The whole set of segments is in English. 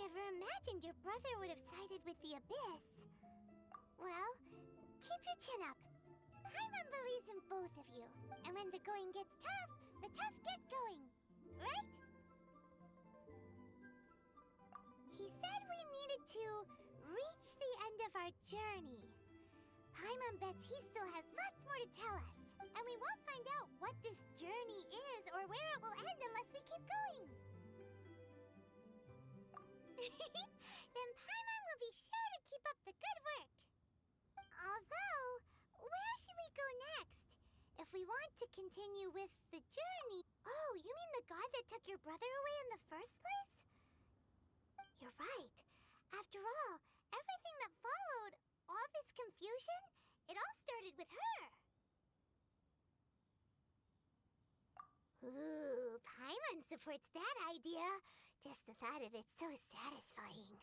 never imagined your brother would have sided with the Abyss. Well, keep your chin up. Paimon believes in both of you. And when the going gets tough, the tough get going. Right? He said we needed to reach the end of our journey. Paimon bets he still has lots more to tell us. And we won't find out what this journey is or where it will end unless we keep going. Then Paimon will be sure to keep up the good work. Although, where should we go next? If we want to continue with the journey... Oh, you mean the god that took your brother away in the first place? You're right. After all, everything that followed, all this confusion, it all started with her. Ooh, Paimon supports that idea. Just the thought of it's so satisfying.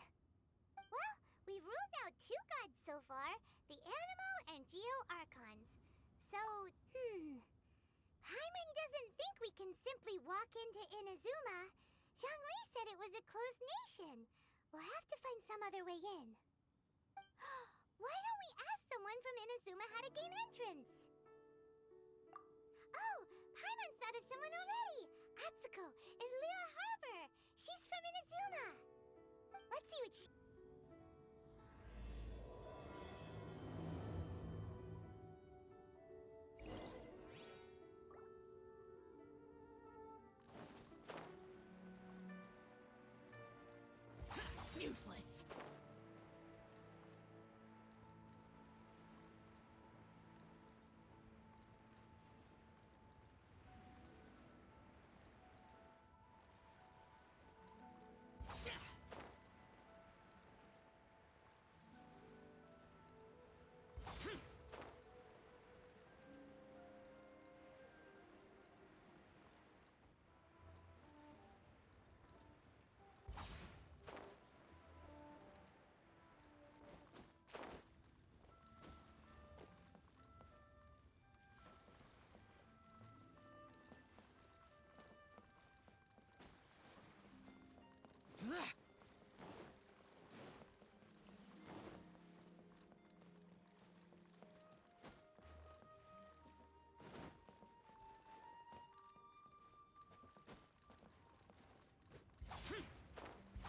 Well, we've ruled out 2 gods so far, the Animo and Geo Archons. So, Paimon doesn't think we can simply walk into Inazuma. Zhongli said it was a closed nation. We'll have to find some other way in. Why don't we ask someone from Inazuma how to gain entrance? Oh, Paimon's thought of someone already! Atsuko in Liyue Harbor! She's from Inazuma! Let's see what she... Useless!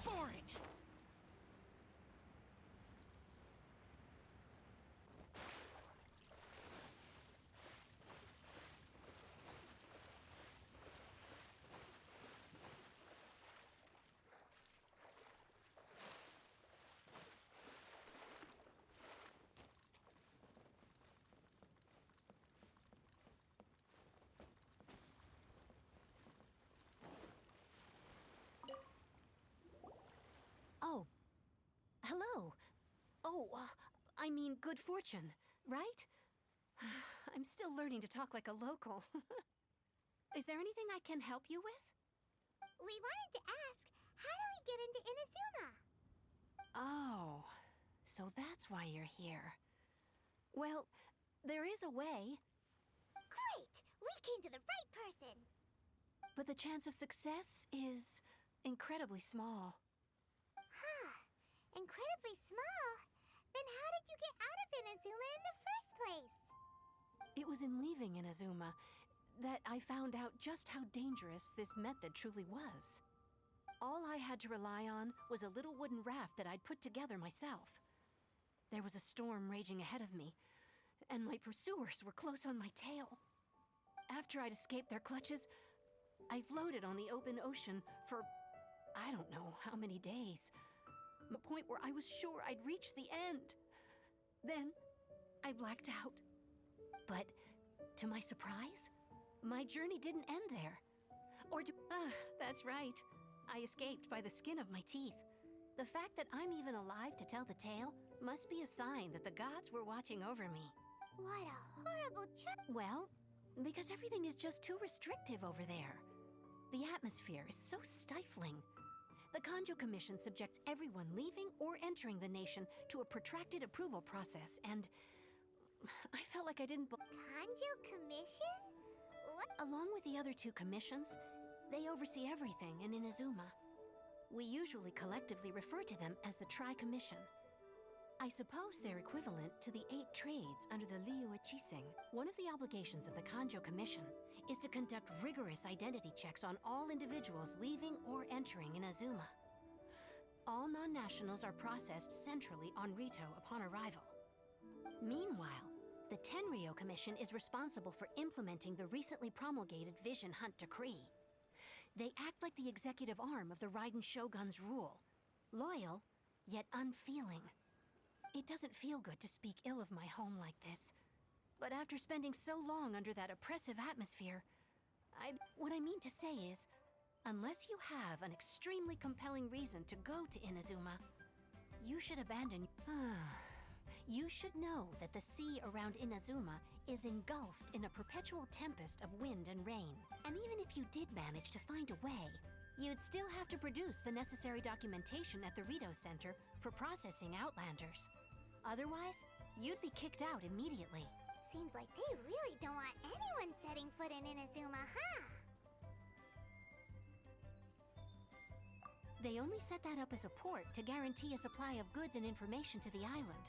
Boring! Oh. Hello. Oh, I mean good fortune, right? I'm still learning to talk like a local. Is there anything I can help you with? We wanted to ask, how do we get into Inazuma? Oh, so that's why you're here. Well, there is a way, Great! We came to the right person! but the chance of success is incredibly small. Huh. Incredibly small? Then how did you get out of Inazuma in the first place? It was in leaving Inazuma that I found out just how dangerous this method truly was. All I had to rely on was a little wooden raft that I'd put together myself. There was a storm raging ahead of me, and my pursuers were close on my tail. After I'd escaped their clutches, I floated on the open ocean for I don't know how many days. The point where I was sure I'd reach the end. Then, I blacked out. But, to my surprise, my journey didn't end there. That's right. I escaped by the skin of my teeth. The fact that I'm even alive to tell the tale must be a sign that the gods were watching over me. What a horrible Well, because everything is just too restrictive over there. The atmosphere is so stifling. The Kanjo Commission subjects everyone leaving or entering the nation to a protracted approval process, and I felt like I didn't Kanjo Commission? What? Along with the other 2 commissions, they oversee everything in Inazuma. We usually collectively refer to them as the Tri-Commission. I suppose they're equivalent to the 8 trades under the Liu Chising. One of the obligations of the Kanjo Commission is to conduct rigorous identity checks on all individuals leaving or entering Inazuma. All non-nationals are processed centrally on Rito upon arrival. Meanwhile, the Tenryo Commission is responsible for implementing the recently promulgated Vision Hunt Decree. They act like the executive arm of the Raiden Shogun's rule, loyal, yet unfeeling. It doesn't feel good to speak ill of my home like this, but after spending so long under that oppressive atmosphere, what I mean to say is, unless you have an extremely compelling reason to go to Inazuma, you should abandon... You should know that the sea around Inazuma is engulfed in a perpetual tempest of wind and rain. And even if you did manage to find a way, you'd still have to produce the necessary documentation at the Rito Center for processing Outlanders. Otherwise, you'd be kicked out immediately. Seems like they really don't want anyone setting foot in Inazuma, huh? They only set that up as a port to guarantee a supply of goods and information to the island.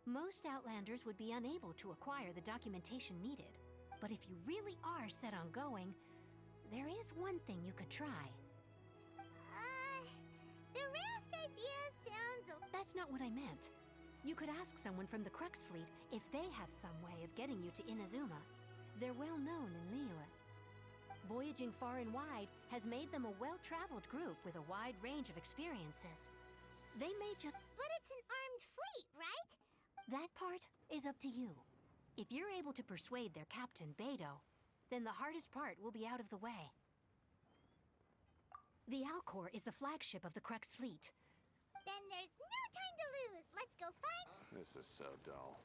Most Outlanders would be unable to acquire the documentation needed. But if you really are set on going, there is one thing you could try. The raft idea sounds... That's not what I meant. You could ask someone from the Crux Fleet if they have some way of getting you to Inazuma. They're well known in Liyue. Voyaging far and wide has made them a well-traveled group with a wide range of experiences. They may just... But it's an armed fleet, right? That part is up to you. If you're able to persuade their captain, Beidou, then the hardest part will be out of the way. The Alcor is the flagship of the Crux Fleet. Then there's no time to lose. Let's go find... This is so dull.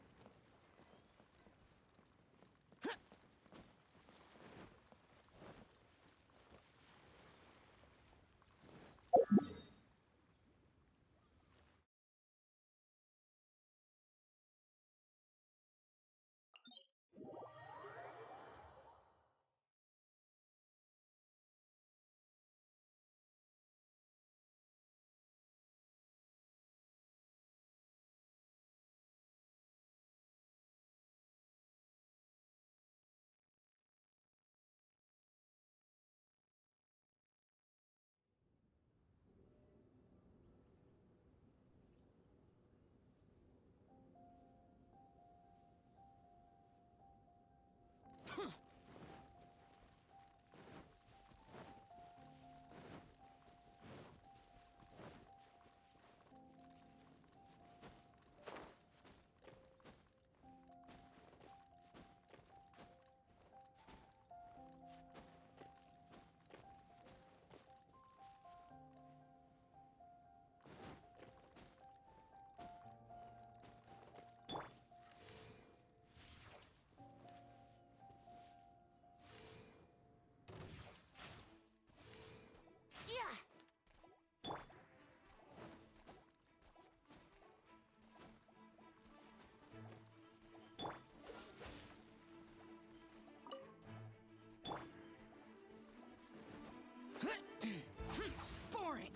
Boring.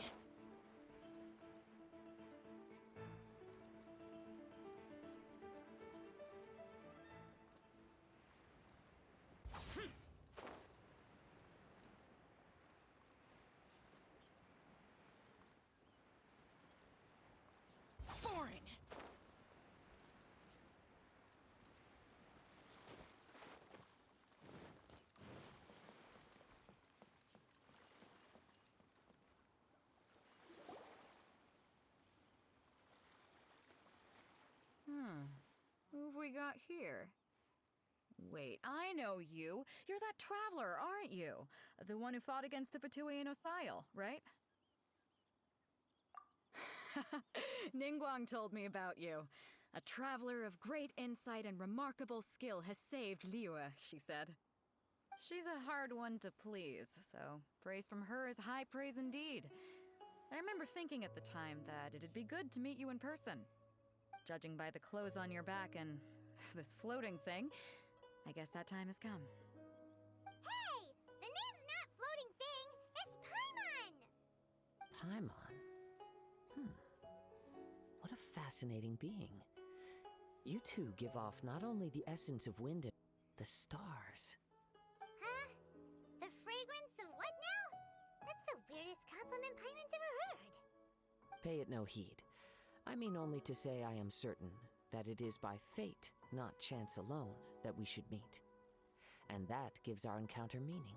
Boring. Who have we got here? Wait, I know you. You're that traveler, aren't you? The one who fought against the Fatui and Osile, right? Ningguang told me about you. A traveler of great insight and remarkable skill has saved Liyue, she said. She's a hard one to please, so praise from her is high praise indeed. I remember thinking at the time that it'd be good to meet you in person. Judging by the clothes on your back and this floating thing, I guess that time has come. Hey! The name's not Floating Thing, it's Paimon! Paimon? What a fascinating being. You two give off not only the essence of wind, the stars. Huh? The fragrance of what now? That's the weirdest compliment Paimon's ever heard. Pay it no heed. I mean only to say I am certain that it is by fate, not chance alone, that we should meet. And that gives our encounter meaning.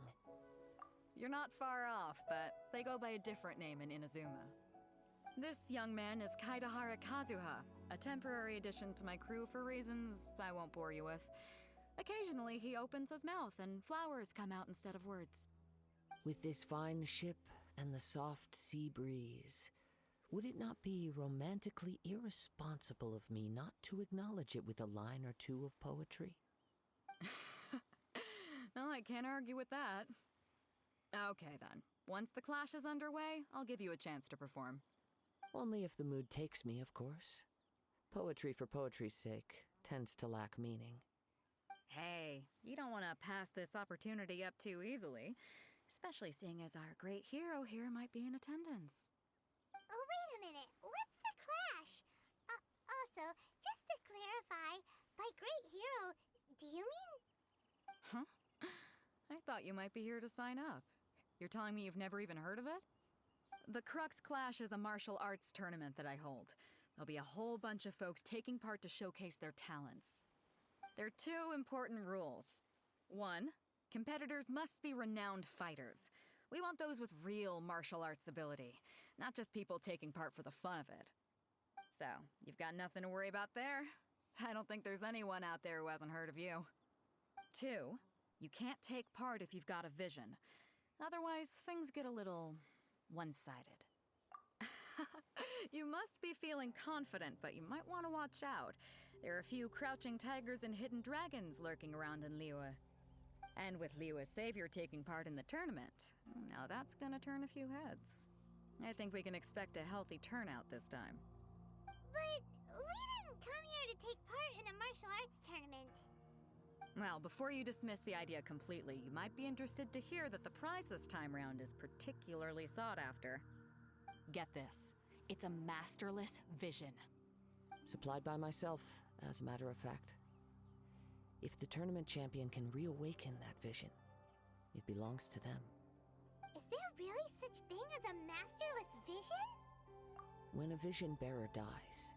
You're not far off, but they go by a different name in Inazuma. This young man is Kaidahara Kazuha, a temporary addition to my crew for reasons I won't bore you with. Occasionally, he opens his mouth and flowers come out instead of words. With this fine ship and the soft sea breeze, would it not be romantically irresponsible of me not to acknowledge it with a line or two of poetry? No, I can't argue with that. Okay then. Once the clash is underway, I'll give you a chance to perform. Only if the mood takes me, of course. Poetry for poetry's sake tends to lack meaning. Hey, you don't want to pass this opportunity up too easily, especially seeing as our great hero here might be in attendance. Oh, wait a minute. What's the clash? Also, just to clarify, by great hero, do you mean... Huh? I thought you might be here to sign up. You're telling me you've never even heard of it? The Crux Clash is a martial arts tournament that I hold. There'll be a whole bunch of folks taking part to showcase their talents. There are two important rules. One, competitors must be renowned fighters. We want those with real martial arts ability, not just people taking part for the fun of it. So, you've got nothing to worry about there. I don't think there's anyone out there who hasn't heard of you. Two, you can't take part if you've got a vision. Otherwise, things get a little one-sided. You must be feeling confident, but you might want to watch out. There are a few crouching tigers and hidden dragons lurking around in Liyue. And with Liyue's savior taking part in the tournament, now that's gonna turn a few heads. I think we can expect a healthy turnout this time. But we didn't come here to take part in a martial arts tournament. Well, before you dismiss the idea completely, you might be interested to hear that the prize this time round is particularly sought after. Get this. It's a masterless vision. Supplied by myself, as a matter of fact. If the tournament champion can reawaken that vision, it belongs to them. Is there really such thing as a masterless vision? When a vision bearer dies,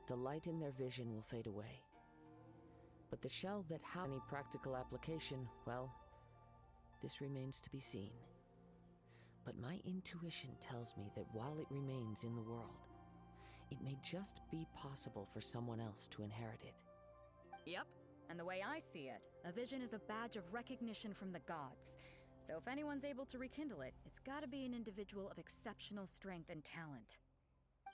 the light in their vision will fade away. But the shell that has any practical application, well, this remains to be seen. But my intuition tells me that while it remains in the world, it may just be possible for someone else to inherit it. Yep, and the way I see it, a vision is a badge of recognition from the gods. So if anyone's able to rekindle it, it's gotta be an individual of exceptional strength and talent.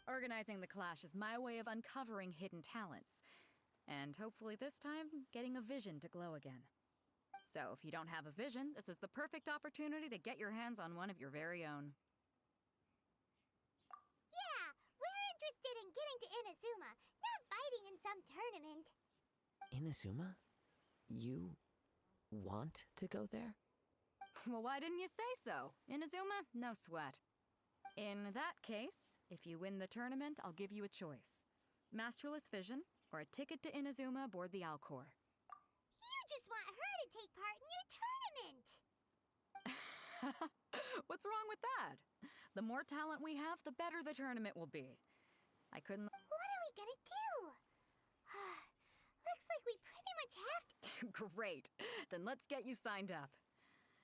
Organizing the clash is my way of uncovering hidden talents. And hopefully this time, getting a vision to glow again. So if you don't have a vision, this is the perfect opportunity to get your hands on one of your very own. Yeah, we're interested in getting to Inazuma, not fighting in some tournament. Inazuma? You want to go there? Well, why didn't you say so? Inazuma? No sweat. In that case, if you win the tournament, I'll give you a choice. Masterless vision, or a ticket to Inazuma aboard the Alcor. You just want her to take part in your tournament! What's wrong with that? The more talent we have, the better the tournament will be. I couldn't... What are we gonna do? Looks like we pretty much have to... Great. Then let's get you signed up.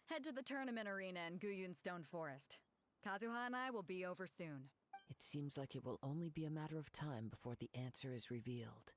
Head to the tournament arena in Guyun Stone Forest. Kazuha and I will be over soon. It seems like it will only be a matter of time before the answer is revealed.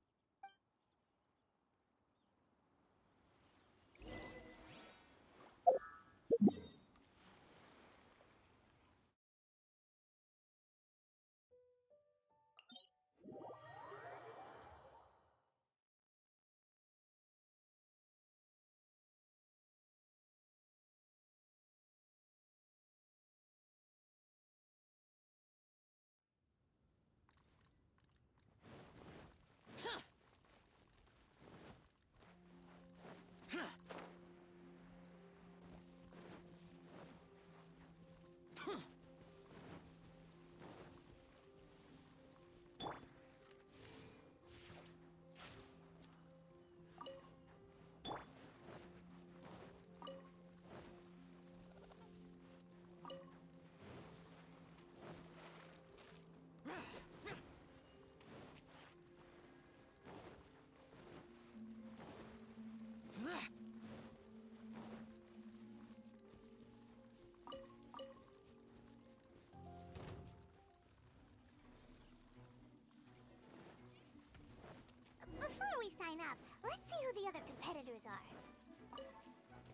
lab. Let's see who the other competitors are.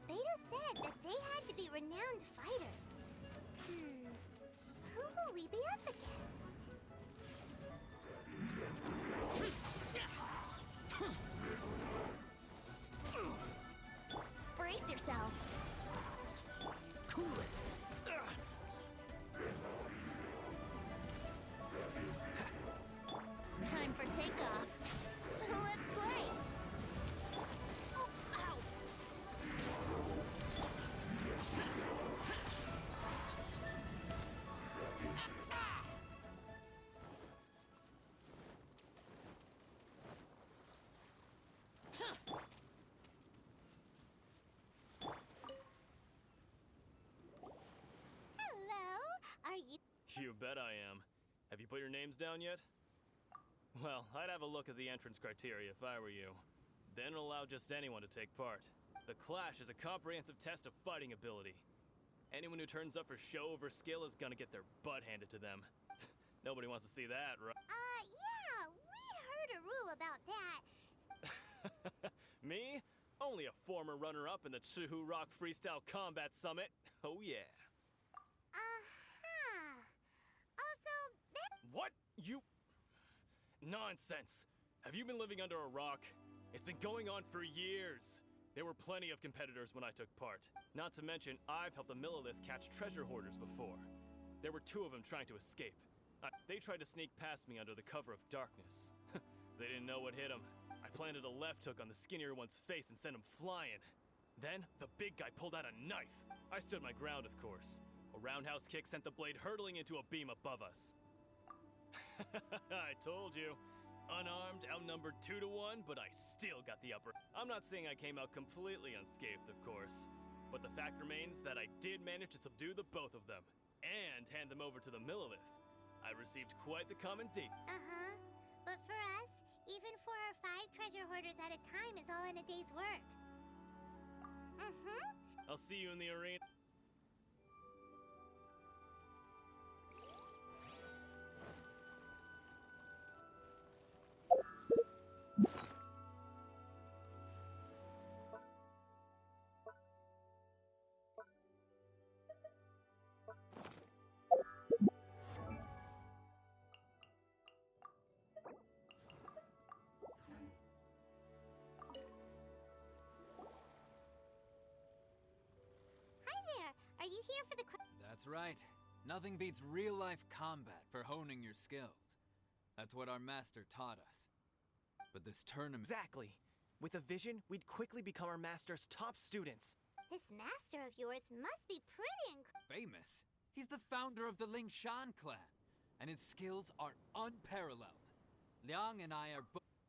Beto said that they had to be renowned fighters. Who will we be up against? Brace yourselves. Cool it. Time for takeoff. Let's play. Oh, ow. Hello. Are you? You bet I am. Have you put your names down yet? Well, I'd have a look at the entrance criteria if I were you. Then allow just anyone to take part. The Clash is a comprehensive test of fighting ability. Anyone who turns up for show over skill is gonna get their butt handed to them. Nobody wants to see that, right? Yeah, we heard a rule about that. Me? Only a former runner-up in the Chihu Rock Freestyle Combat Summit. Oh yeah. Also, What? You... Nonsense! Have you been living under a rock? It's been going on for years. There were plenty of competitors when I took part. Not to mention, I've helped the Millilith catch treasure hoarders before. There were 2 of them trying to escape. They tried to sneak past me under the cover of darkness. They didn't know what hit them. I planted a left hook on the skinnier one's face and sent him flying. Then, the big guy pulled out a knife. I stood my ground, of course. A roundhouse kick sent the blade hurtling into a beam above us. I told you. Unarmed, outnumbered 2 to 1, but I still got the upper. I'm not saying I came out completely unscathed, of course. But the fact remains that I did manage to subdue the both of them. And hand them over to the Millilith. I received quite the commendation. But for us, even 4 or 5 treasure hoarders at a time is all in a day's work. I'll see you in the arena. Hi there. Are you here for the That's right. Nothing beats real-life combat for honing your skills. That's what our master taught us. But this tournament... Exactly. With a vision, we'd quickly become our master's top students. This master of yours must be pretty famous. He's the founder of the Lingshan clan, and his skills are unparalleled. Liang and I are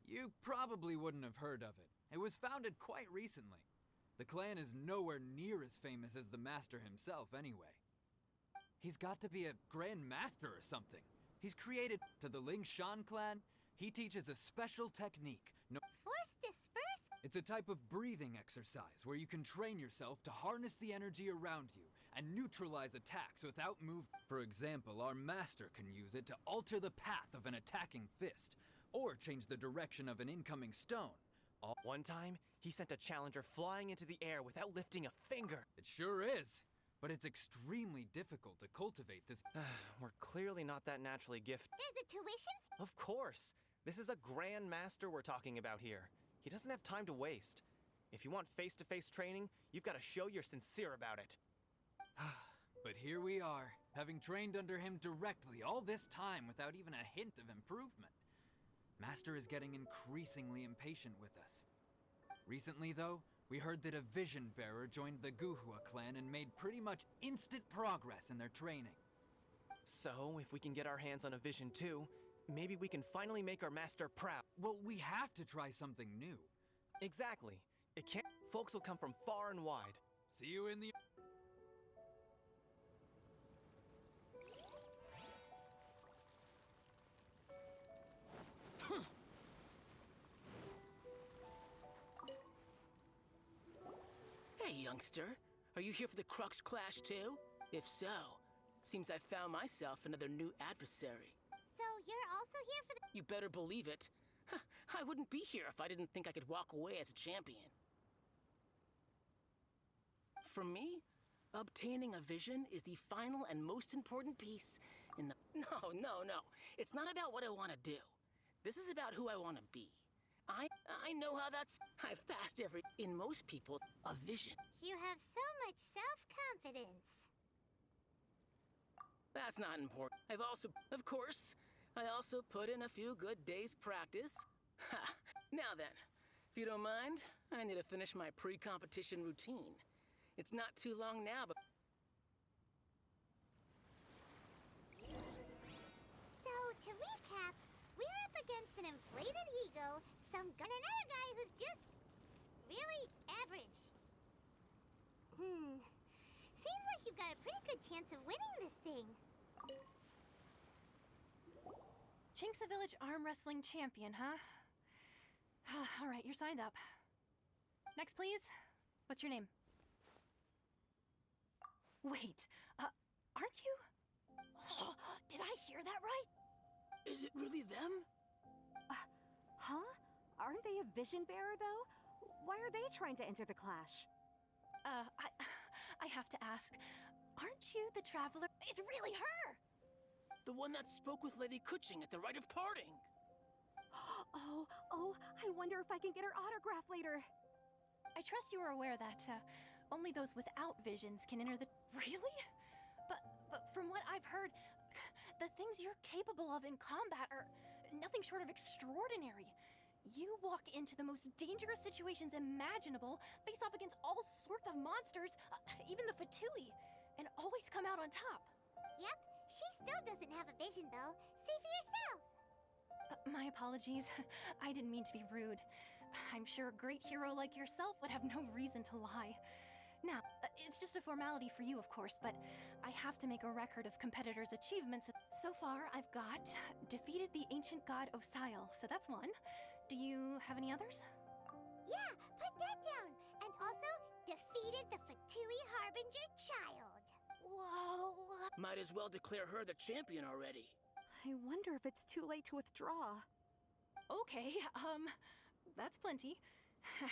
You probably wouldn't have heard of it. It was founded quite recently. The clan is nowhere near as famous as the master himself, anyway. He's got to be a grand master or something. He's created to the Lingshan clan. He teaches a special technique. Force disperse. It's a type of breathing exercise where you can train yourself to harness the energy around you and neutralize attacks without move. For example, our master can use it to alter the path of an attacking fist, or change the direction of an incoming stone. One time, he sent a challenger flying into the air without lifting a finger. It sure is, but it's extremely difficult to cultivate this. We're clearly not that naturally gifted. There's a tuition? Of course. This is a grand master we're talking about here. He doesn't have time to waste. If you want face-to-face training, you've got to show you're sincere about it. But here we are, having trained under him directly all this time without even a hint of improvement. Master is getting increasingly impatient with us. Recently, though, we heard that a vision bearer joined the Guhua clan and made pretty much instant progress in their training. So, if we can get our hands on a vision too, maybe we can finally make our master proud. Well, we have to try something new. Exactly. It can't. Folks will come from far and wide. See you in the... Hey, youngster. Are you here for the Crux Clash, too? If so, seems I found myself another new adversary. So you're also here for the... You better believe it. I wouldn't be here if I didn't think I could walk away as a champion. For me, obtaining a vision is the final and most important piece in the... No. It's not about what I want to do. This is about who I want to be. I know how that's... I've passed every... In most people, a vision. You have so much self-confidence. That's not important. I've also... Of course, I also put in a few good days' practice. Ha! Now then, if you don't mind, I need to finish my pre-competition routine. It's not too long now, but... So, to recap, we're up against an inflated ego, some gun, and another guy who's just... really average. Seems like you've got a pretty good chance of winning this thing. Chinxa Village arm wrestling champion, huh? All right, you're signed up. Next, please. What's your name? Wait, aren't you? Did I hear that right? Is it really them? Huh? Aren't they a vision bearer, though? Why are they trying to enter the clash? I have to ask, aren't you the traveler? It's really her! The one that spoke with Lady Kuching at the rite of parting. Oh, I wonder if I can get her autograph later. I trust you are aware that, only those without visions can enter the... Really? But from what I've heard, the things you're capable of in combat are nothing short of extraordinary. You walk into the most dangerous situations imaginable, face off against all sorts of monsters, even the Fatui, and always come out on top. Yep, she still doesn't have a vision, though. Say for yourself. My apologies. I didn't mean to be rude. I'm sure a great hero like yourself would have no reason to lie. Now, it's just a formality for you, of course, but I have to make a record of competitors' achievements. So far, I've got defeated the ancient god Osile, so that's one. Do you have any others? Yeah, put that down. And also, defeated the Fatui Harbinger child. Whoa! Might as well declare her the champion already. I wonder if it's too late to withdraw. Okay, that's plenty.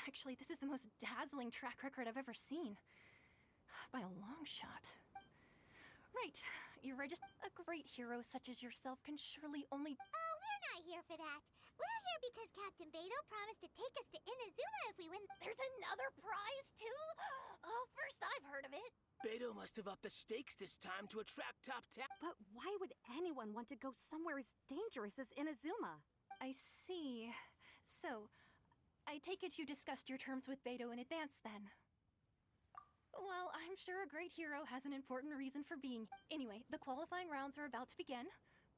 Actually, this is the most dazzling track record I've ever seen. By a long shot. Right, you're registered. A great hero such as yourself can surely only... Oh, we're not here for that. We're here because Captain Beto promised to take us to Inazuma if we win. There's another prize, too? Oh, first I've heard of it. Beto must have upped the stakes this time to attract top talent. But why would anyone want to go somewhere as dangerous as Inazuma? I see. So, I take it you discussed your terms with Beto in advance, then? Well, I'm sure a great hero has an important reason for being. Anyway, the qualifying rounds are about to begin.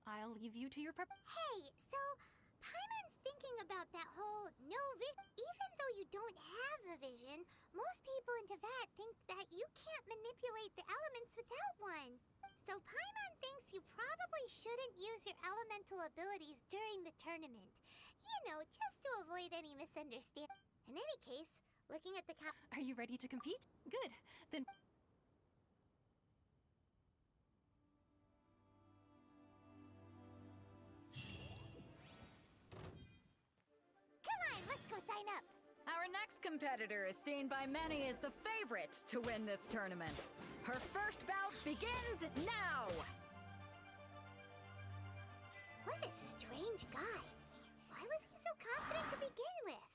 I'll leave you to your prep. Hey, so Paimon's thinking about that whole no vision. Even though you don't have a vision, most people in Teyvat think that you can't manipulate the elements without one. So Paimon thinks you probably shouldn't use your elemental abilities during the tournament. You know, just to avoid any misunderstanding. In any case, looking at the Are you ready to compete? Good. Then... Come on, let's go sign up. Our next competitor is seen by many as the favorite to win this tournament. Her first bout begins now! What a strange guy. Why was he so confident to begin with?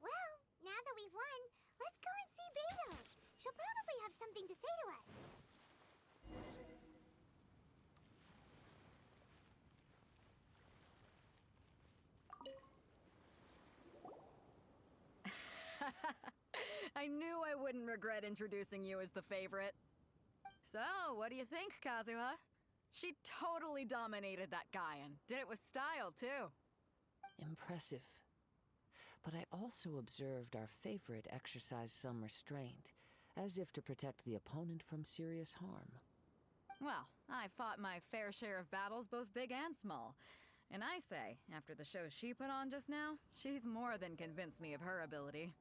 Well, now that we've won, let's go and see Beto. She'll probably have something to say to us. I knew I wouldn't regret introducing you as the favorite. So, what do you think, Kazuha? She totally dominated that guy and did it with style, too. Impressive. But I also observed our favorite exercise some restraint, as if to protect the opponent from serious harm. Well, I fought my fair share of battles, both big and small. And I say, after the show she put on just now, she's more than convinced me of her ability.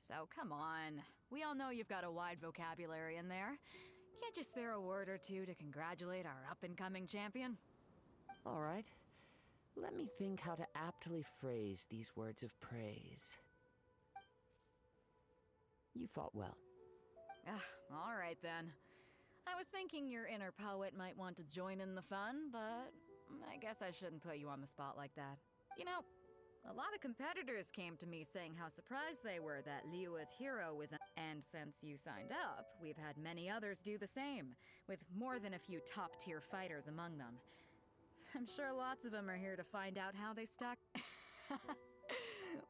So come on, we all know you've got a wide vocabulary in there. Can't you spare a word or two to congratulate our up-and-coming champion? All right. Let me think how to aptly phrase these words of praise. You fought well. All right then. I was thinking your inner poet might want to join in the fun, but I guess I shouldn't put you on the spot like that. You know, a lot of competitors came to me saying how surprised they were that Liyue's hero was and since you signed up, we've had many others do the same, with more than a few top-tier fighters among them. I'm sure lots of them are here to find out how they stack.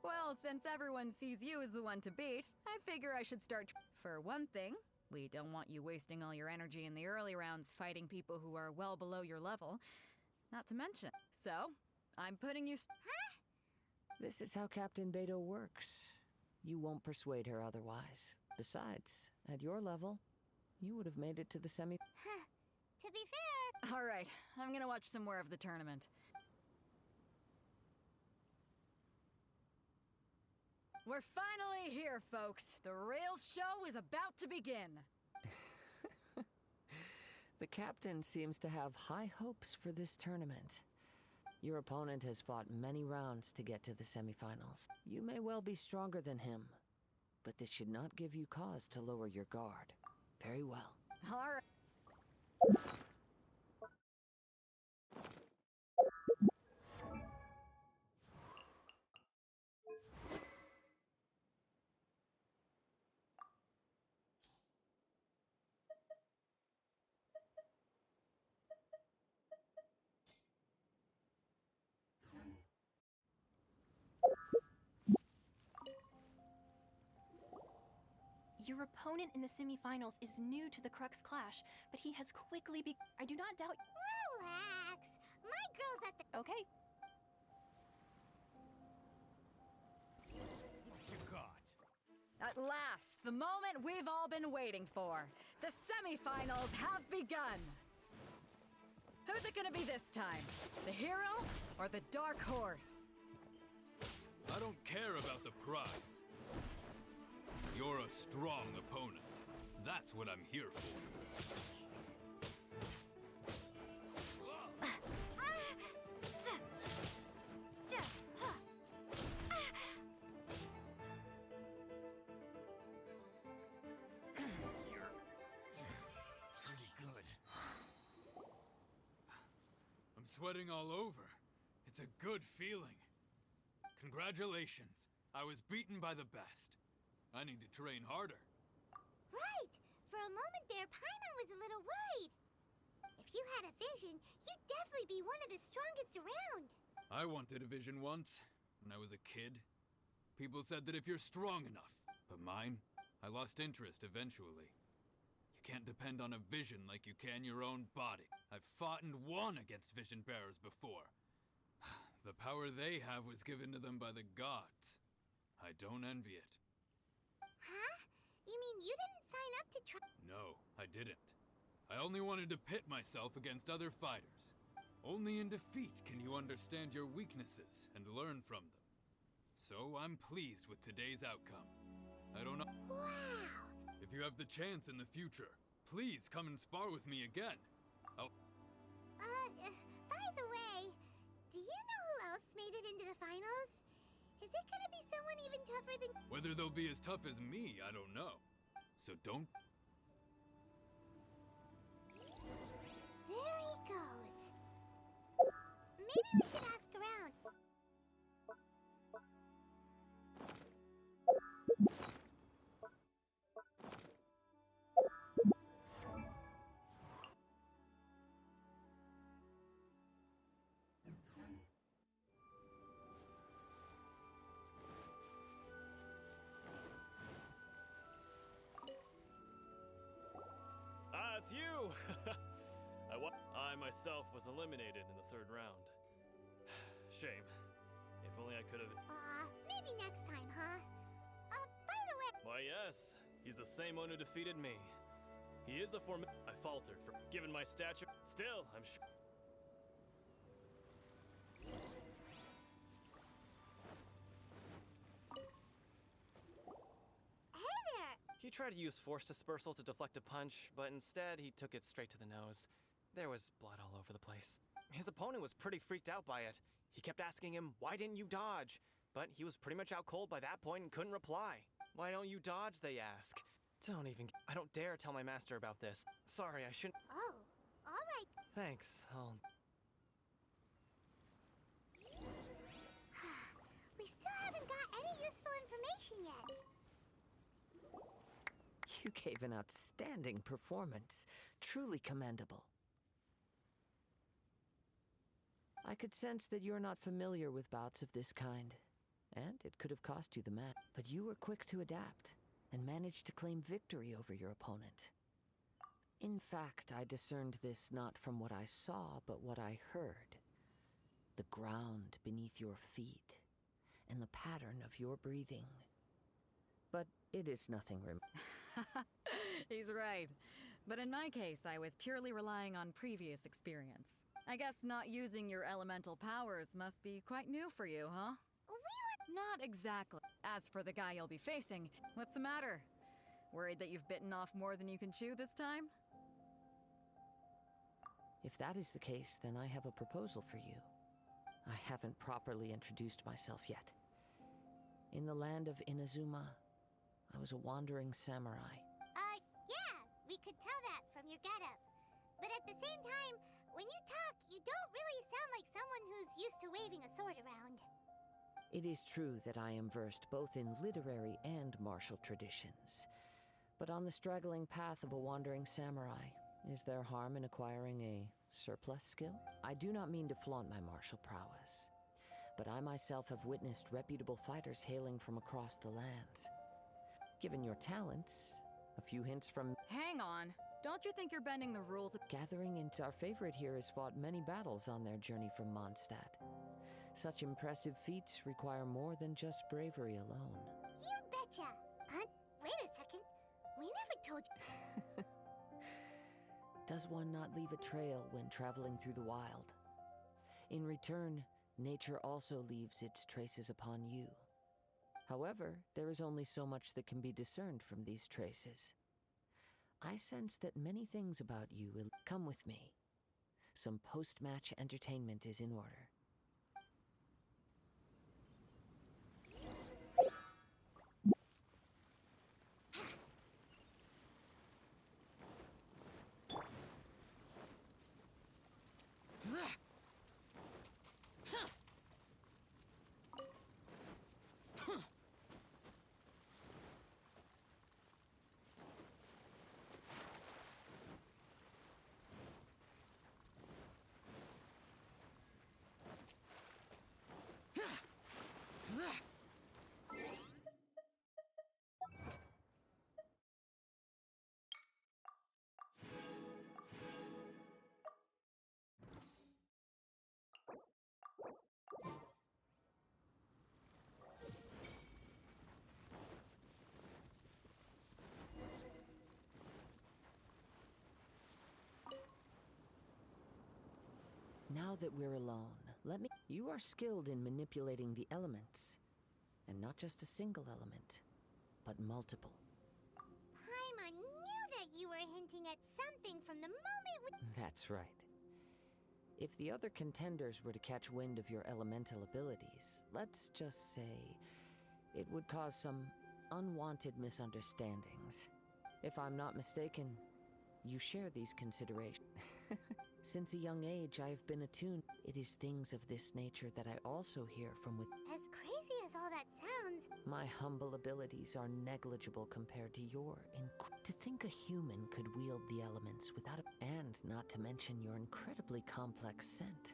Well, since everyone sees you as the one to beat, I figure I should start. For one thing, we don't want you wasting all your energy in the early rounds fighting people who are well below your level. Not to mention. So, I'm putting you. This is how Captain Beto works. You won't persuade her otherwise. Besides, at your level, you would have made it to the semi. To be fair, All right, I'm gonna watch some more of the tournament. We're finally here, folks. The real show is about to begin. The captain seems to have high hopes for this tournament. Your opponent has fought many rounds to get to the semifinals. You may well be stronger than him, but this should not give you cause to lower your guard. Very well. All right. Your opponent in the semifinals is new to the Crux Clash, but he has quickly I do not doubt. relax. My girl's at the. Okay. What you got? At last, the moment we've all been waiting for. The semifinals have begun. Who's it gonna be this time? The hero or the dark horse? I don't care about the prize. You're a strong opponent. That's what I'm here for. Pretty good. I'm sweating all over. It's a good feeling. Congratulations. I was beaten by the best. I need to train harder. Right. For a moment there, Paimon was a little worried. If you had a vision, you'd definitely be one of the strongest around. I wanted a vision once, when I was a kid. People said that if you're strong enough. But mine, I lost interest eventually. You can't depend on a vision like you can your own body. I've fought and won against vision bearers before. The power they have was given to them by the gods. I don't envy it. Huh? You mean you didn't sign up to try? No, I didn't. I only wanted to pit myself against other fighters. Only in defeat can you understand your weaknesses and learn from them. So I'm pleased with today's outcome. I don't know. Wow. If you have the chance in the future, please come and spar with me again. By the way, do you know who else made it into the finals? Is it gonna be someone even tougher than... Whether they'll be as tough as me, I don't know. So don't... There he goes. Maybe we should ask around. Ah, it's you! I myself was eliminated in the third round. Shame. If only I could have... Maybe next time, huh? By the way... Why, yes. He's the same one who defeated me. He is a I faltered for... Given my stature... Still, I'm sure... Hey there! He tried to use force dispersal to deflect a punch, but instead he took it straight to the nose. There was blood all over the place. His opponent was pretty freaked out by it. He kept asking him, why didn't you dodge? But he was pretty much out cold by that point and couldn't reply. Why don't you dodge, they ask. I don't dare tell my master about this. Sorry, I shouldn't. Oh, alright. Thanks, We still haven't got any useful information yet. You gave an outstanding performance. Truly commendable. I could sense that you're not familiar with bouts of this kind, and it could have cost you the match. But you were quick to adapt, and managed to claim victory over your opponent. In fact, I discerned this not from what I saw, but what I heard. The ground beneath your feet, and the pattern of your breathing. But it is nothing He's right. But in my case, I was purely relying on previous experience. I guess not using your elemental powers must be quite new for you, huh? Not exactly. As for the guy you'll be facing, what's the matter? Worried that you've bitten off more than you can chew this time? If that is the case, then I have a proposal for you. I haven't properly introduced myself yet. In the land of Inazuma, I was a wandering samurai. Yeah, we could tell that from your getup. But at the same time, when you talk, you don't really sound like someone who's used to waving a sword around. It is true that I am versed both in literary and martial traditions. But on the straggling path of a wandering samurai, is there harm in acquiring a surplus skill? I do not mean to flaunt my martial prowess, but I myself have witnessed reputable fighters hailing from across the lands. Given your talents, a few hints from... Hang on. Don't you think you're bending the rules? Gathering into our favorite here has fought many battles on their journey from Mondstadt. Such impressive feats require more than just bravery alone. You betcha! Wait a second. We never told you. Does one not leave a trail when traveling through the wild? In return, nature also leaves its traces upon you. However, there is only so much that can be discerned from these traces. I sense that many things about you will come with me. Some post-match entertainment is in order. Now that we're alone, You are skilled in manipulating the elements. And not just a single element, but multiple. Paimon knew that you were hinting at something from the moment we... That's right. If the other contenders were to catch wind of your elemental abilities, let's just say it would cause some unwanted misunderstandings. If I'm not mistaken, you share these considerations. Since a young age, I have been attuned. It is things of this nature that I also hear from within. As crazy as all that sounds... My humble abilities are negligible compared to your to think a human could wield the elements without a... And not to mention your incredibly complex scent.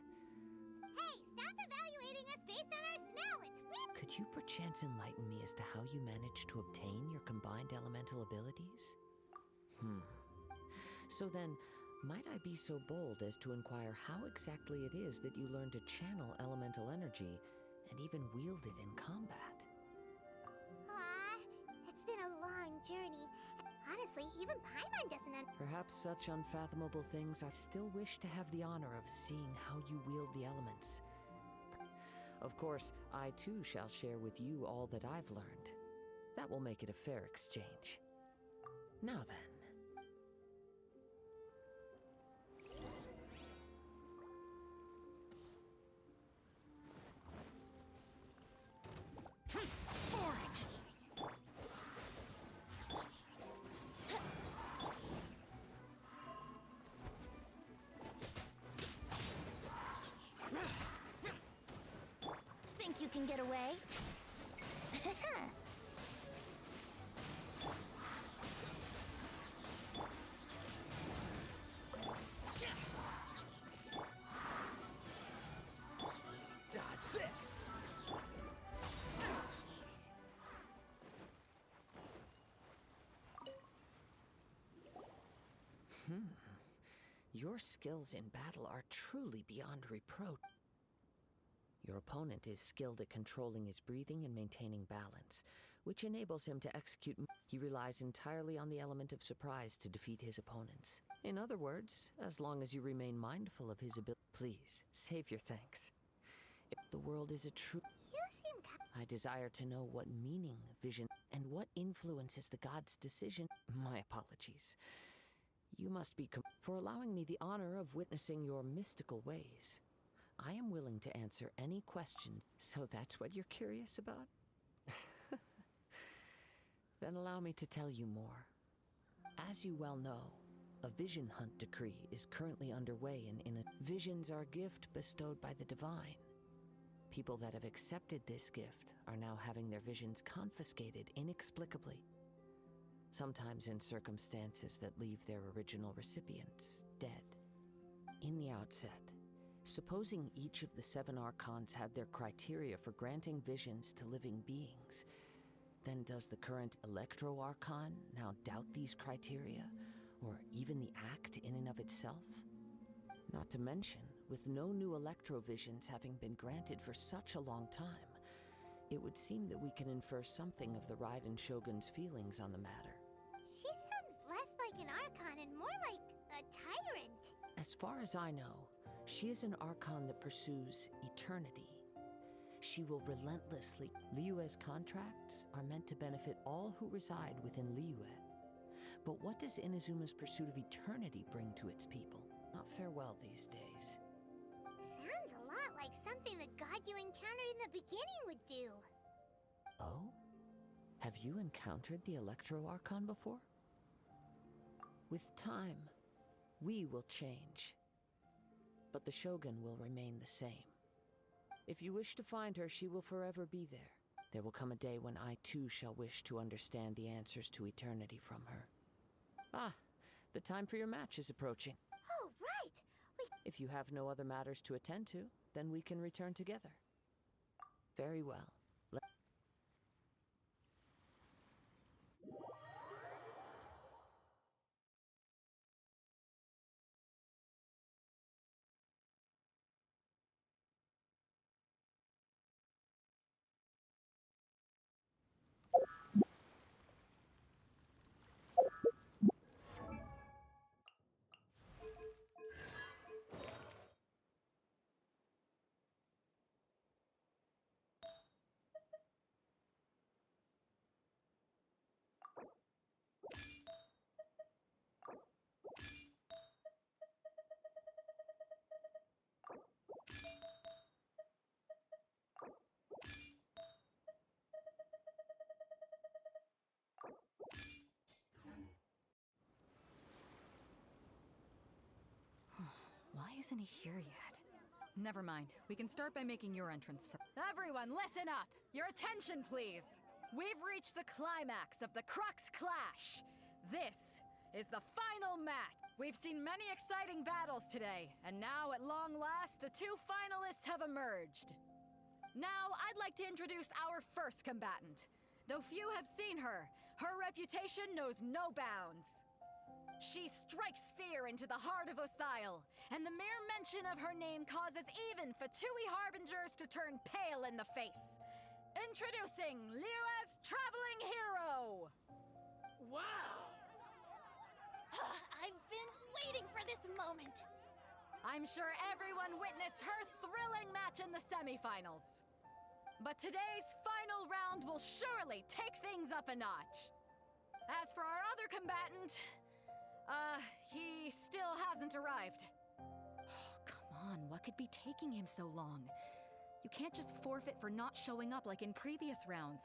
Hey, stop evaluating us based on our smell! It's weird! Could you perchance enlighten me as to how you managed to obtain your combined elemental abilities? So then, might I be so bold as to inquire how exactly it is that you learn to channel elemental energy and even wield it in combat? It's been a long journey. Honestly, even Paimon doesn't Perhaps such unfathomable things I still wish to have the honor of seeing how you wield the elements. Of course, I too shall share with you all that I've learned. That will make it a fair exchange. Now then. you can get away. Dodge this! Your skills in battle are truly beyond reproach. Your opponent is skilled at controlling his breathing and maintaining balance, which enables him to execute. He relies entirely on the element of surprise to defeat his opponents. In other words, as long as you remain mindful of his ability. Please, save your thanks. If the world is a true. You seem I desire to know what meaning, vision, and what influences the god's decision. My apologies. You must be for allowing me the honor of witnessing your mystical ways. I am willing to answer any question. So that's what you're curious about? Then allow me to tell you more. As you well know, a vision hunt decree is currently underway in a visions are a gift bestowed by the divine. People that have accepted this gift are now having their visions confiscated inexplicably. Sometimes in circumstances that leave their original recipients dead. In the outset, supposing each of the 7 archons had their criteria for granting visions to living beings, then does the current Electro-Archon now doubt these criteria, or even the act in and of itself? Not to mention, with no new Electro-Visions having been granted for such a long time, it would seem that we can infer something of the Raiden Shogun's feelings on the matter. She sounds less like an Archon and more like a tyrant. As far as I know, she is an Archon that pursues eternity. She will relentlessly. Liyue's contracts are meant to benefit all who reside within Liyue. But what does Inazuma's pursuit of eternity bring to its people? Not farewell these days. Sounds a lot like something the god you encountered in the beginning would do. Oh? Have you encountered the Electro-Archon before? With time, we will change. But the Shogun will remain the same. If you wish to find her, she will forever be there. There will come a day when I too shall wish to understand the answers to eternity from her. Ah, the time for your match is approaching. Oh, right! If you have no other matters to attend to, then we can return together. Very well. Why isn't he here yet? Never mind. We can start by making your entrance first. Everyone, listen up! Your attention, please! We've reached the climax of the Crux Clash! This is the final match! We've seen many exciting battles today, and now, at long last, the 2 finalists have emerged. Now, I'd like to introduce our first combatant. Though few have seen her, her reputation knows no bounds. She strikes fear into the heart of Osile, and the mere mention of her name causes even Fatui Harbingers to turn pale in the face. Introducing Liyue's traveling hero! Wow! I've been waiting for this moment. I'm sure everyone witnessed her thrilling match in the semifinals. But today's final round will surely take things up a notch. As for our other combatant, he still hasn't arrived. Oh, come on, what could be taking him so long? You can't just forfeit for not showing up like in previous rounds.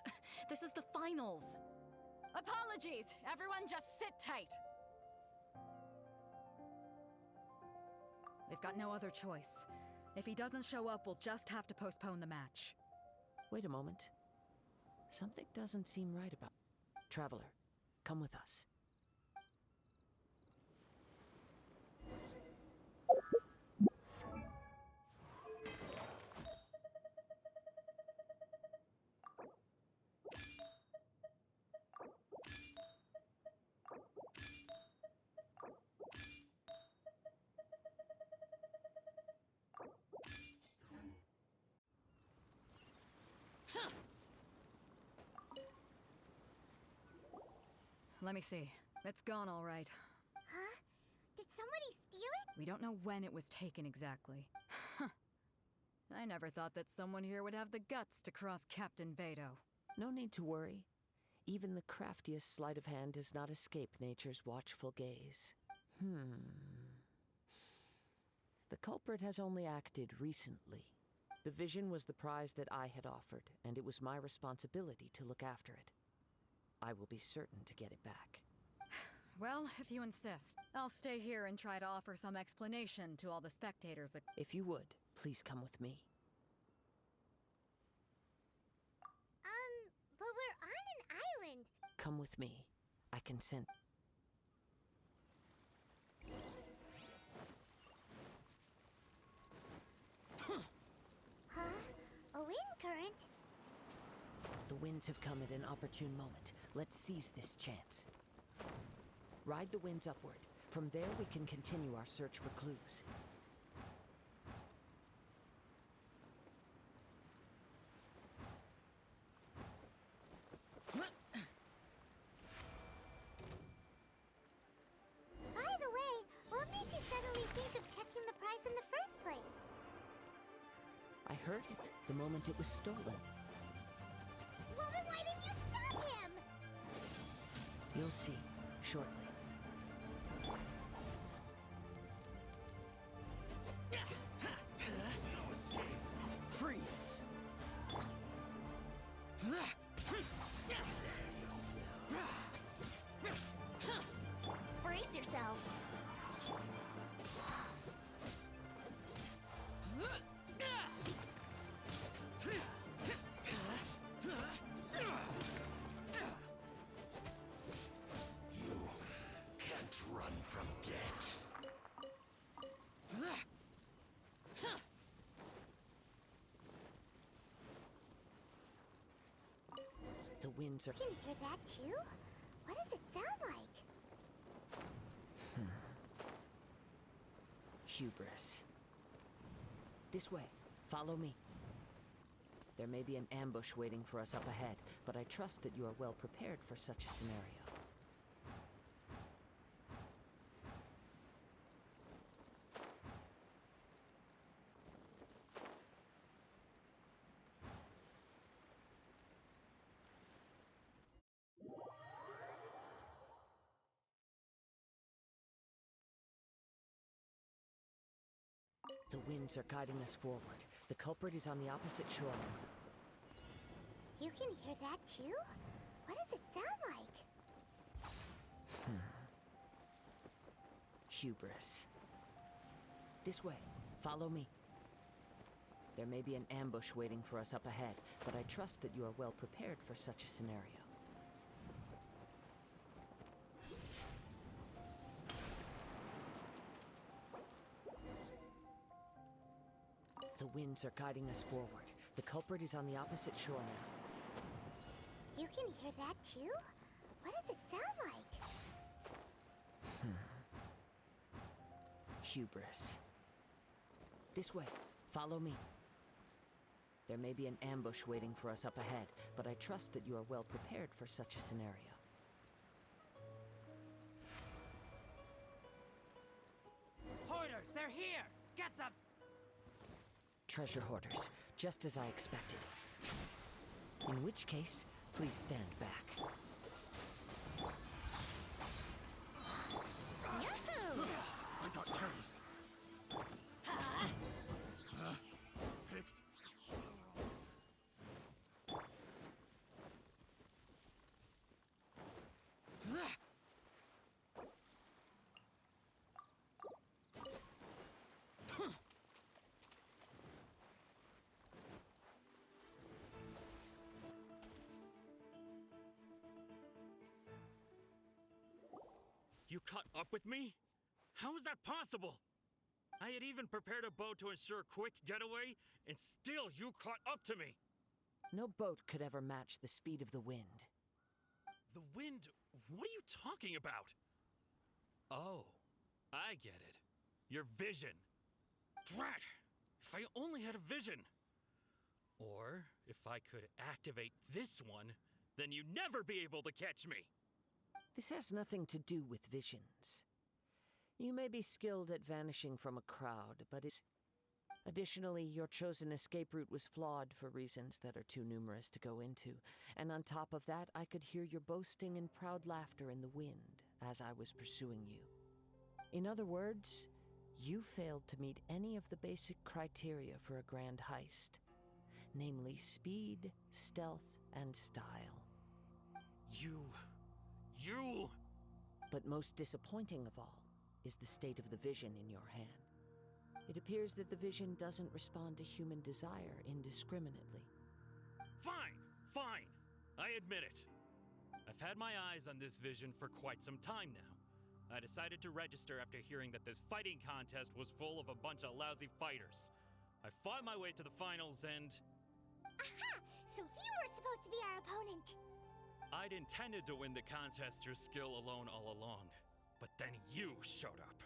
This is the finals. Apologies, everyone just sit tight. We've got no other choice. If he doesn't show up, we'll just have to postpone the match. Wait a moment. Something doesn't seem right about... Traveler, come with us. Let me see. It's gone all right. Huh? Did somebody steal it? We don't know when it was taken exactly. I never thought that someone here would have the guts to cross Captain Beto. No need to worry. Even the craftiest sleight of hand does not escape nature's watchful gaze. The culprit has only acted recently. The vision was the prize that I had offered, and it was my responsibility to look after it. I will be certain to get it back. Well, if you insist, I'll stay here and try to offer some explanation to all the spectators that... If you would, please come with me. But we're on an island. Come with me. I can send... Huh? A wind current? The winds have come at an opportune moment. Let's seize this chance. Ride the winds upward. From there, we can continue our search for clues. By the way, what made you suddenly think of checking the prize in the first place? I heard it the moment it was stolen. Well, then why didn't you stop him? You'll see shortly. Freeze! Brace yourselves. Can't run from death. The winds are... You can hear that too? What does it sound like? Hubris. This way. Follow me. There may be an ambush waiting for us up ahead, but I trust that you are well prepared for such a scenario. The winds are guiding us forward. The culprit is on the opposite shore now. You can hear that too? What does it sound like? Hubris. This way. Follow me. There may be an ambush waiting for us up ahead, but I trust that you are well prepared for such a scenario. The winds are guiding us forward. The culprit is on the opposite shore now. You can hear that too? What does it sound like? Hubris. This way. Follow me. There may be an ambush waiting for us up ahead, but I trust that you are well prepared for such a scenario. Hoarders, they're here! Get them! Treasure hoarders, just as I expected. In which case, please stand back. Yahoo! I got careless. Picked. You caught up with me? How is that possible? I had even prepared a boat to ensure a quick getaway, and still you caught up to me! No boat could ever match the speed of the wind. The wind? What are you talking about? Oh, I get it. Your vision. Drat! If I only had a vision! Or, if I could activate this one, then you'd never be able to catch me! This has nothing to do with visions. You may be skilled at vanishing from a crowd, but it's... Additionally, your chosen escape route was flawed for reasons that are too numerous to go into. And on top of that, I could hear your boasting and proud laughter in the wind as I was pursuing you. In other words, you failed to meet any of the basic criteria for a grand heist. Namely, speed, stealth, and style. You... But most disappointing of all is the state of the vision in your hand. It appears that the vision doesn't respond to human desire indiscriminately. Fine! Fine! I admit it. I've had my eyes on this vision for quite some time now. I decided to register after hearing that this fighting contest was full of a bunch of lousy fighters. I fought my way to the finals and... Aha! So you were supposed to be our opponent! I'd intended to win the contest through skill alone all along. But then you showed up.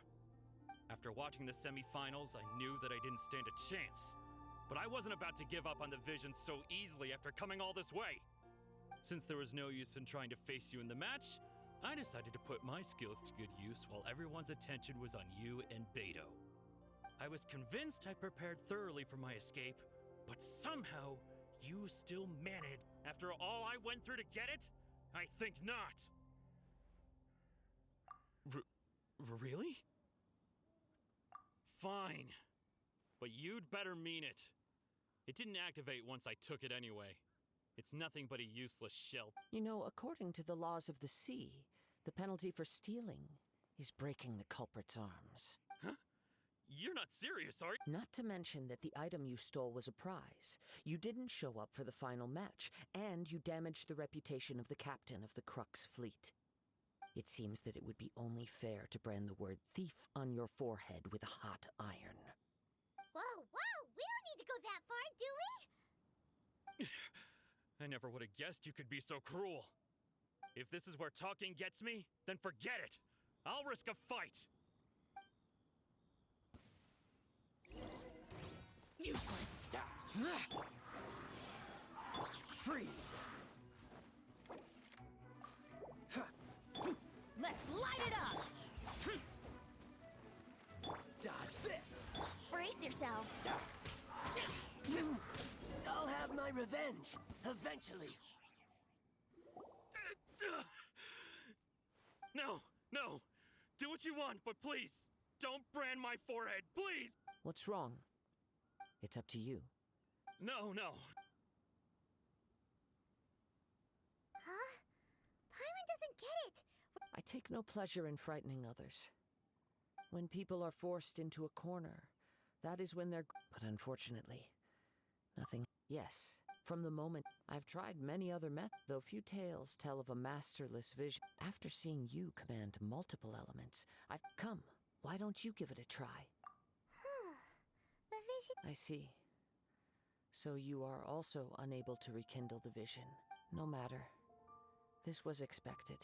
After watching the semi-finals, I knew that I didn't stand a chance. But I wasn't about to give up on the vision so easily after coming all this way. Since there was no use in trying to face you in the match, I decided to put my skills to good use while everyone's attention was on you and Beto. I was convinced I prepared thoroughly for my escape, but somehow you still managed. After all I went through to get it? I think not. Really? Fine. But you'd better mean it. It didn't activate once I took it anyway. It's nothing but a useless shell. You know, according to the laws of the sea, the penalty for stealing is breaking the culprit's arms. Huh? You're not serious, are you? Not to mention that the item you stole was a prize. You didn't show up for the final match, and you damaged the reputation of the captain of the Crux fleet. It seems that it would be only fair to brand the word thief on your forehead with a hot iron. Whoa, we don't need to go that far, do we? I never would have guessed you could be so cruel. If this is where talking gets me, then forget it. I'll risk a fight. Useless. Freeze. Let's light it up! Dodge this. Brace yourself. I'll have my revenge, eventually. No. Do what you want, but please, don't brand my forehead, please! What's wrong? It's up to you. No. Huh? Paimon doesn't get it! I take no pleasure in frightening others. When people are forced into a corner, that is when they're... But unfortunately, nothing... Yes, from the moment... I've tried many other methods, though few tales tell of a masterless vision. After seeing you command multiple elements, I've... Come, why don't you give it a try? The vision... I see. So you are also unable to rekindle the vision. No matter. This was expected.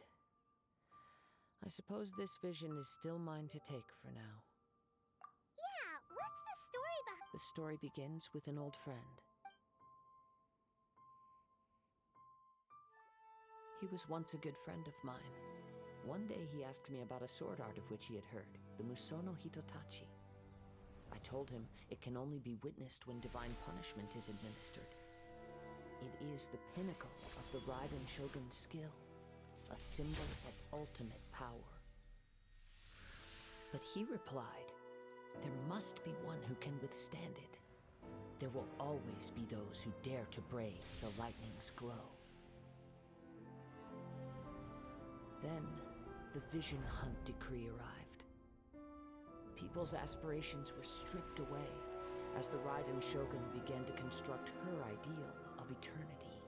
I suppose this vision is still mine to take for now. Yeah, what's the story behind... The story begins with an old friend. He was once a good friend of mine. One day he asked me about a sword art of which he had heard, the Musono Hitotachi. I told him it can only be witnessed when divine punishment is administered. It is the pinnacle of the Raiden Shogun's skill, a symbol of ultimate power. But he replied, there must be one who can withstand it. There will always be those who dare to brave the lightning's glow. Then, the Vision Hunt decree arrived. People's aspirations were stripped away as the Raiden Shogun began to construct her ideal of eternity.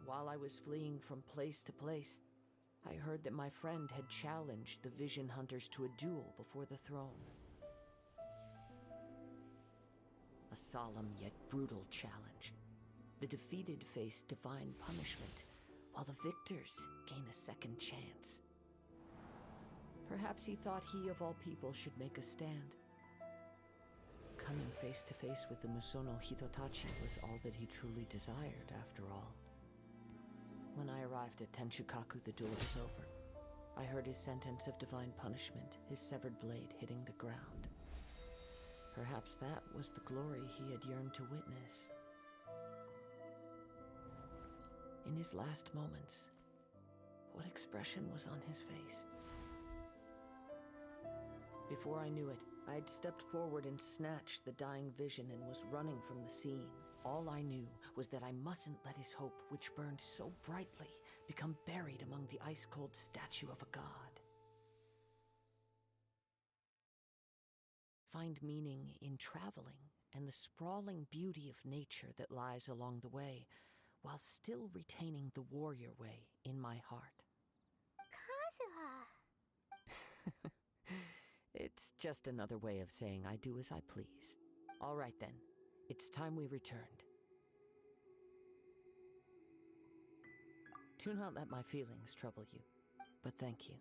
While I was fleeing from place to place, I heard that my friend had challenged the Vision Hunters to a duel before the throne. A solemn yet brutal challenge. The defeated face divine punishment, while the victors gain a second chance. Perhaps he thought he of all people should make a stand. Coming face to face with the Musono Hitotachi was all that he truly desired, after all. When I arrived at Tenchukaku, the duel was over. I heard his sentence of divine punishment, his severed blade hitting the ground. Perhaps that was the glory he had yearned to witness. In his last moments, what expression was on his face? Before I knew it, I had stepped forward and snatched the dying vision and was running from the scene. All I knew was that I mustn't let his hope, which burned so brightly, become buried among the ice-cold statue of a god. Find meaning in traveling and the sprawling beauty of nature that lies along the way, while still retaining the warrior way in my heart. Kazuha! It's just another way of saying I do as I please. All right then, it's time we returned. Do not let my feelings trouble you, but thank you.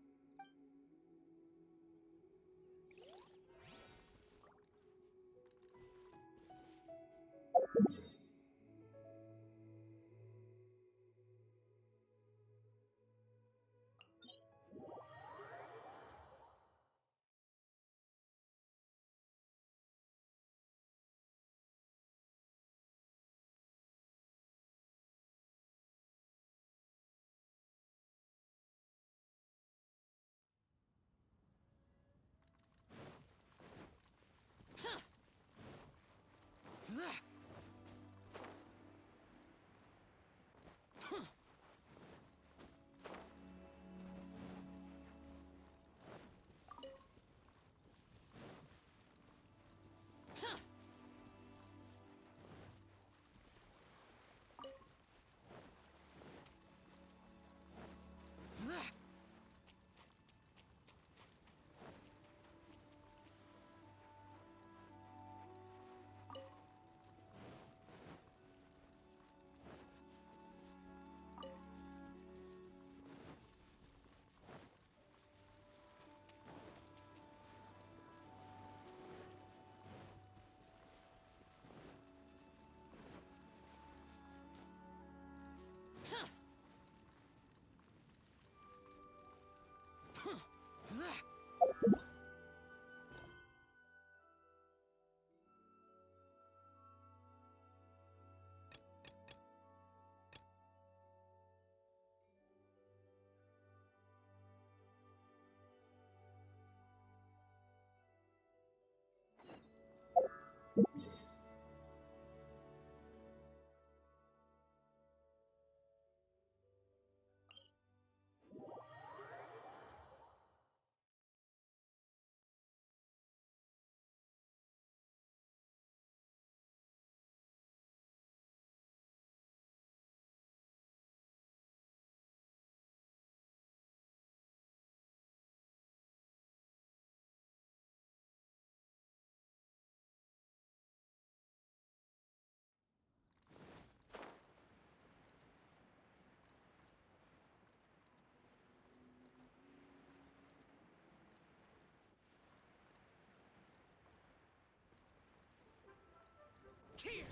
Here!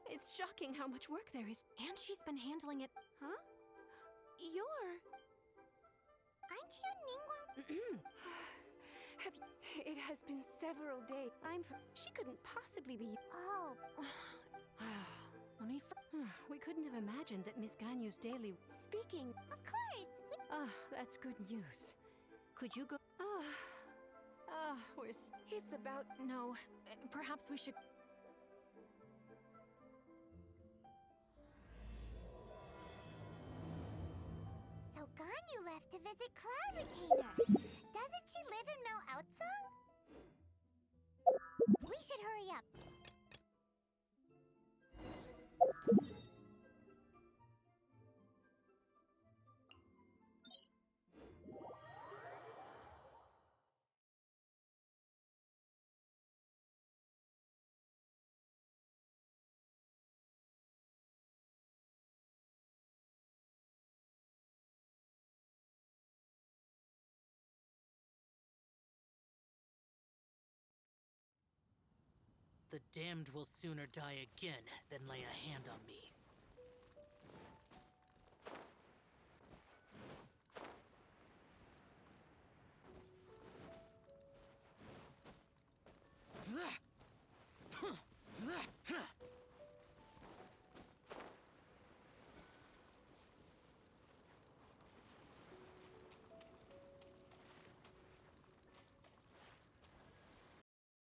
It's shocking how much work there is. And she's been handling it. Huh? You're... Aren't you Ningguang? Have you... It has been several days. She couldn't possibly be... Oh, When we We couldn't have imagined that Miss Ganyu's daily... Speaking... of course! Ah, that's good news. Could you go... we're... It's about... No, perhaps we should... So Ganyu left to visit Cloud Retainer. Doesn't she live in Mel outside? The damned will sooner die again than lay a hand on me.